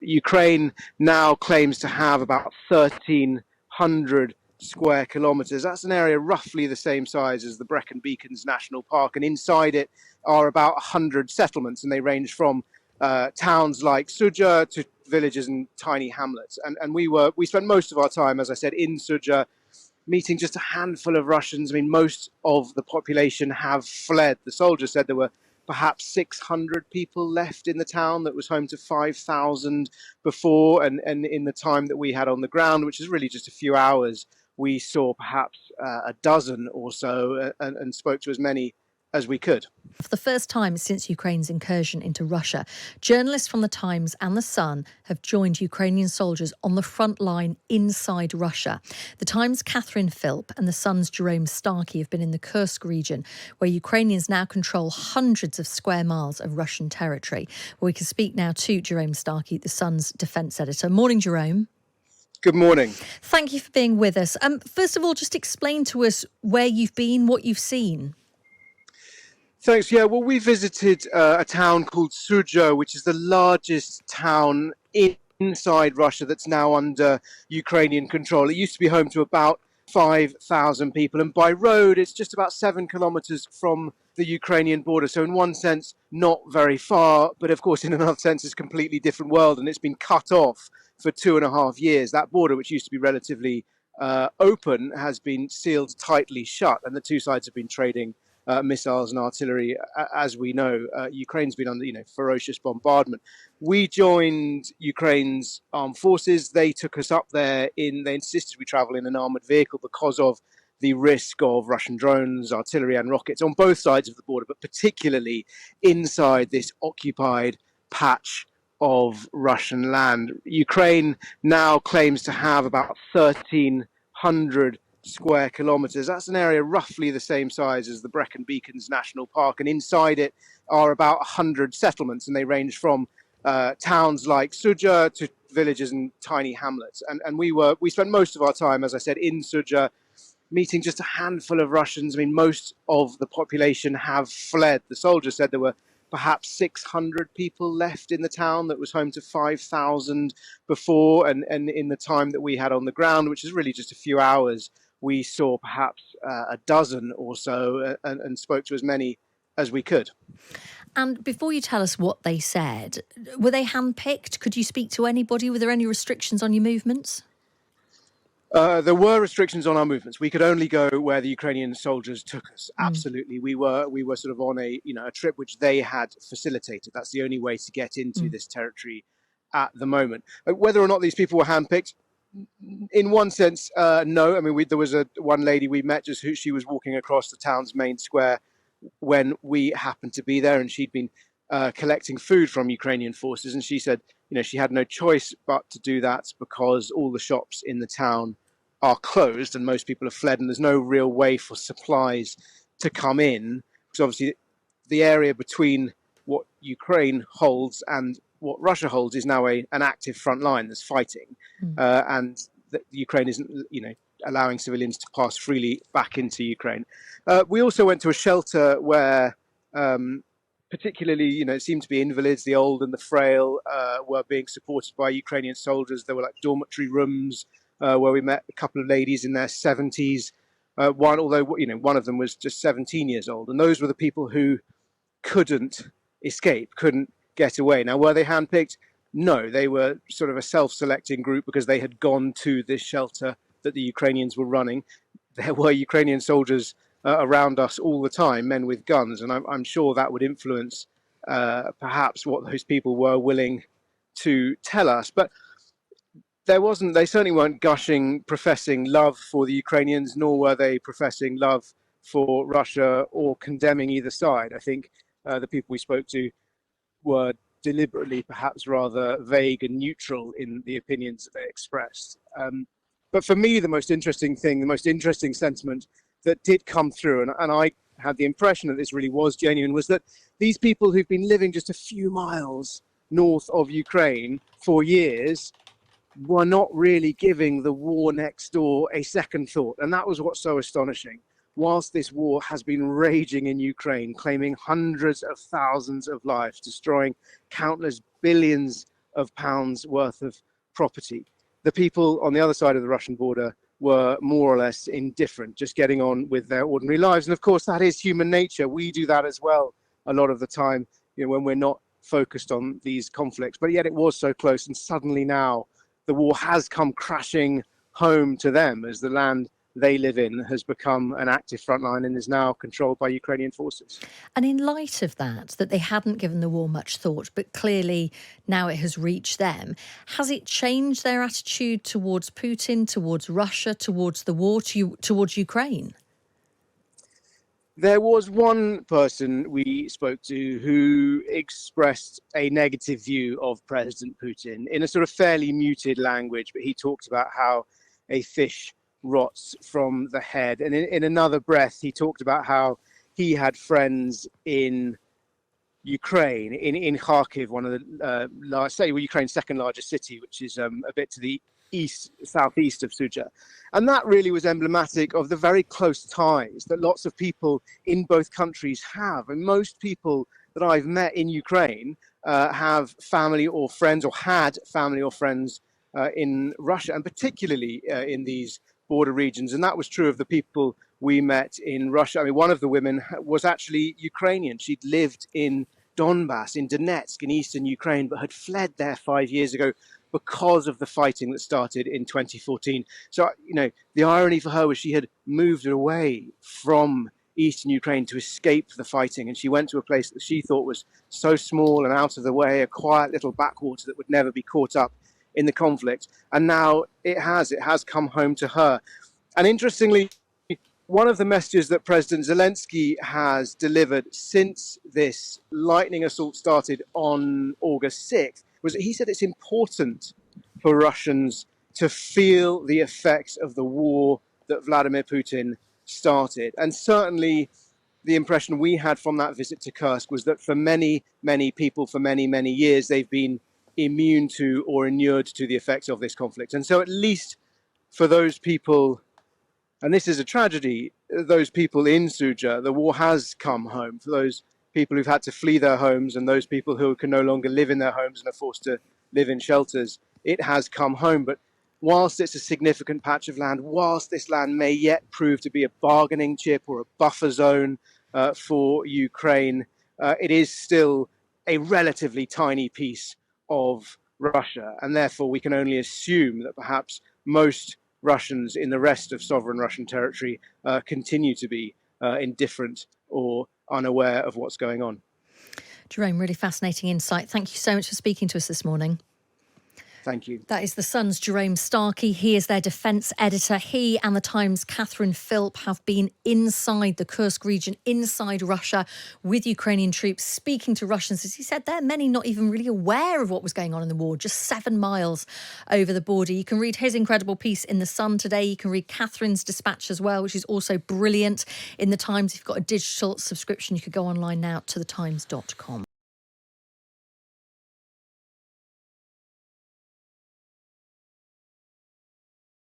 Ukraine now claims to have about 1,300 square kilometers. That's an area roughly the same size as the Brecon Beacons National Park, and inside it are about 100 settlements, and they range from towns like Sudzha to villages and tiny hamlets. And we spent most of our time, as I said, in Sudzha, meeting just a handful of Russians. I mean, most of the population have fled. The soldiers said there were perhaps 600 people left in the town that was home to 5,000 before. And in the time that we had on the ground, which is really just a few hours, we saw perhaps a dozen or so and spoke to as many as we could. For the first time since Ukraine's incursion into Russia, journalists from The Times and The Sun have joined Ukrainian soldiers on the front line inside Russia. The Times' Catherine Philp and The Sun's Jerome Starkey have been in the Kursk region, where Ukrainians now control hundreds of square miles of Russian territory. Well, we can speak now to Jerome Starkey, The Sun's defence editor. Morning, Jerome. Good morning. Thank you for being with us. First of all, just explain to us where you've been, what you've seen. Thanks. Yeah, well, we visited a town called Sudzha, which is the largest town inside Russia that's now under Ukrainian control. It used to be home to about 5,000 people, and by road, it's just about 7 kilometers from the Ukrainian border. So in one sense, not very far, but of course, in another sense, it's a completely different world, and it's been cut off for 2.5 years. That border, which used to be relatively open, has been sealed tightly shut, and the two sides have been trading missiles and artillery. As we know, Ukraine's been under ferocious bombardment. We joined Ukraine's armed forces. They took us up there. They insisted we travel in an armored vehicle because of the risk of Russian drones, artillery and rockets on both sides of the border, but particularly inside this occupied patch of Russian land. Ukraine now claims to have about 1,300 square kilometers. That's an area roughly the same size as the Brecon Beacons National Park, and inside it are about 100 settlements, and they range from towns like Sudzha to villages and tiny hamlets. And we spent most of our time, as I said, in Sudzha, meeting just a handful of Russians. I mean, most of the population have fled. The soldiers said there were perhaps 600 people left in the town that was home to 5,000 before. And in the time that we had on the ground, which is really just a few hours, we saw perhaps a dozen or so and spoke to as many as we could. And before you tell us what they said, were they handpicked? Could you speak to anybody? Were there any restrictions on your movements? There were restrictions on our movements. We could only go where the Ukrainian soldiers took us. Absolutely. We were sort of on a trip which they had facilitated. That's the only way to get into this territory at the moment. Whether or not these people were handpicked, in one sense, no. I mean, there was one lady we met she was walking across the town's main square when we happened to be there, and she'd been collecting food from Ukrainian forces, and she said, she had no choice but to do that because all the shops in the town are closed and most people have fled, and there's no real way for supplies to come in, because obviously the area between what Ukraine holds and what Russia holds is now an active front line that's fighting, and Ukraine isn't, allowing civilians to pass freely back into Ukraine. We also went to a shelter where, particularly, it seemed to be invalids, the old and the frail, were being supported by Ukrainian soldiers. There were like dormitory rooms where we met a couple of ladies in their 70s. One of them was just 17 years old, and those were the people who couldn't escape, couldn't get away. Now, were they handpicked? No, they were sort of a self-selecting group because they had gone to this shelter that the Ukrainians were running. There were Ukrainian soldiers around us all the time, men with guns, and I'm sure that would influence perhaps what those people were willing to tell us. But they certainly weren't professing love for the Ukrainians, nor were they professing love for Russia or condemning either side. I think the people we spoke to were deliberately perhaps rather vague and neutral in the opinions that they expressed. But for me, the most interesting sentiment that did come through, and I had the impression that this really was genuine, was that these people who've been living just a few miles north of Ukraine for years were not really giving the war next door a second thought. And that was what's so astonishing. Whilst this war has been raging in Ukraine, claiming hundreds of thousands of lives, destroying countless billions of pounds worth of property. The people on the other side of the Russian border were more or less indifferent, just getting on with their ordinary lives. And of course, that is human nature. We do that as well a lot of the time, when we're not focused on these conflicts. But yet it was so close, and suddenly now the war has come crashing home to them, as the land they live in has become an active front line and is now controlled by Ukrainian forces. And in light of that they hadn't given the war much thought, but clearly now it has reached them, has it changed their attitude towards Putin, towards Russia, towards the war, towards Ukraine? There was one person we spoke to who expressed a negative view of President Putin in a sort of fairly muted language, but he talked about how a fish rots from the head. And in another breath, he talked about how he had friends in Ukraine, in Kharkiv, one of the Ukraine's second largest city, which is a bit to the southeast of Sudzha. And that really was emblematic of the very close ties that lots of people in both countries have. And most people that I've met in Ukraine have family or friends, or had family or friends in Russia, and particularly in these border regions. And that was true of the people we met in Russia. I mean, one of the women was actually Ukrainian. She'd lived in Donbass, in Donetsk, in eastern Ukraine, but had fled there 5 years ago because of the fighting that started in 2014. So, the irony for her was she had moved away from eastern Ukraine to escape the fighting, and she went to a place that she thought was so small and out of the way, a quiet little backwater that would never be caught up in the conflict. And now it has come home to her. And interestingly, one of the messages that President Zelensky has delivered since this lightning assault started on August 6th was that he said it's important for Russians to feel the effects of the war that Vladimir Putin started. And certainly the impression we had from that visit to Kursk was that for many, many people, for many, many years, they've been immune to or inured to the effects of this conflict. And so at least for those people, and this is a tragedy, those people in Sudzha, the war has come home. For those people who've had to flee their homes and those people who can no longer live in their homes and are forced to live in shelters, it has come home. But whilst it's a significant patch of land, whilst this land may yet prove to be a bargaining chip or a buffer zone for Ukraine, it is still a relatively tiny piece of Russia. And therefore, we can only assume that perhaps most Russians in the rest of sovereign Russian territory continue to be indifferent or unaware of what's going on. Jerome, really fascinating insight. Thank you so much for speaking to us this morning. Thank you. That is The Sun's Jerome Starkey. He is their defence editor. He and The Times' Catherine Philp have been inside the Kursk region, inside Russia, with Ukrainian troops, speaking to Russians. As he said, there are many not even really aware of what was going on in the war, just 7 miles over the border. You can read his incredible piece in The Sun today. You can read Catherine's dispatch as well, which is also brilliant in The Times. If you've got a digital subscription, you could go online now to thetimes.com.